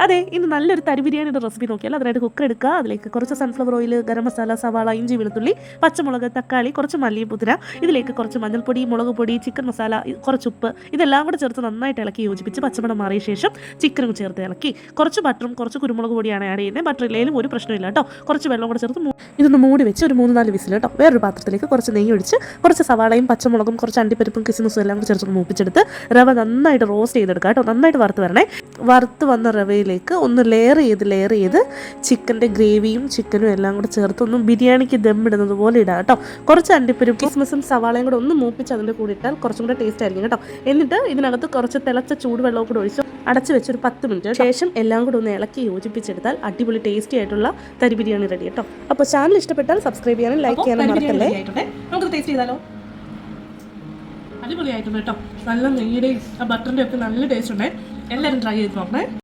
അതെ, ഇന്ന് നല്ലൊരു തരി ബിരിയാണിയുടെ റെസിപ്പി നോക്കിയാൽ അതിനായിട്ട് കുക്കർ എടുക്കുക. അതിലേക്ക് കുറച്ച് സൺഫ്ലവർ ഓയിൽ, ഗരം മസാല, സവാള, ഇഞ്ചി, വെളുത്തുള്ളി, പച്ചമുളക്, തക്കാളി, കുറച്ച് മല്ലി പുതിന, ഇതിലേക്ക് കുറച്ച് മഞ്ഞൾപ്പൊടി, മുളക് പൊടി, ചിക്കൻ മസാല, കുറച്ച് ഉപ്പ്, ഇതെല്ലാം കൂടെ ചേർത്ത് നന്നായിട്ട് ഇളക്കി യോജിപ്പിച്ച് പച്ചമണം മാറിയ ശേഷം ചിക്കനും ചേർത്ത് ഇളക്കി കുറച്ച് ബട്ടറും കുറച്ച് കുരുമുളക് പൊടിയാണ് ആഡ് ചെയ്യുന്നത്. ബട്ടർ ഇല്ലെങ്കിലും ഒരു പ്രശ്നമില്ല കേട്ടോ. കുറച്ച് വെള്ളം കൂടെ ചേർത്ത് ഇതൊന്ന് മൂടി വെച്ച് ഒരു 3-4 വിസിൽ കേട്ടോ. വേറൊരു പാത്രത്തിലേക്ക് കുറച്ച് നെയ്യ് ഒഴിച്ച് കുറച്ച് സവാളയും പച്ചമുളകും കുറച്ച് അണ്ടിപ്പരിപ്പും കിസ്മിസും എല്ലാം കൂടെ ചേർത്ത് മൂപ്പിച്ചെടുത്ത് റവ നന്നായിട്ട് റോസ്റ്റ് ചെയ്തെടുക്കുക കേട്ടോ. നന്നായിട്ട് വറുത്ത് വരണേ. വറുത്ത് വന്ന റവയിലേക്ക് ഒന്ന് ലെയർ ചെയ്ത് ചിക്കൻ്റെ ഗ്രേവിയും ചിക്കനും എല്ലാം കൂടെ ചേർത്ത് ഒന്ന് ബിരിയാണിക്ക് ദമ്മിടുന്നത് പോലെ ഇടാം കേട്ടോ. കുറച്ച് അണ്ടിപ്പരിപ്പും കിസ്മിസും സവാളയും കൂടെ ഒന്ന് മൂപ്പിച്ച് അതിൻ്റെ കൂടെ ഇട്ടാൽ കുറച്ചും കൂടെ ടേസ്റ്റ് ആയിരിക്കും കേട്ടോ. എന്നിട്ട് ഇതിനകത്ത് കുറച്ച് തിളച്ച ചൂടുവെള്ളവും കൂടെ ഒഴിച്ച് അടച്ച് വെച്ചൊരു 10 മിനിറ്റ് ശേഷം എല്ലാം കൂടെ ഒന്ന് ഇളക്കി യോജിപ്പിച്ചെടുത്താൽ അടിപൊളി ടേസ്റ്റി ആയിട്ടുള്ള തരി ബിരിയാണി റെഡി കേട്ടോ. അപ്പോൾ ചാനൽ ഇഷ്ടപ്പെട്ടാൽ സബ്സ്ക്രൈബ് ചെയ്യാനും ലൈക്ക് ചെയ്യാനും മറക്കല്ലേ. നമുക്ക് ടേസ്റ്റ് ചെയ്താലോ. അടിപൊളിയായിട്ടുണ്ട് കേട്ടോ. നല്ല നെയ്യുടെയും ആ ബട്ടറിൻ്റെ ഒക്കെ നല്ല ടേസ്റ്റ് ഉണ്ട്. എല്ലാവരും ട്രൈ ചെയ്ത് നോക്കണേ.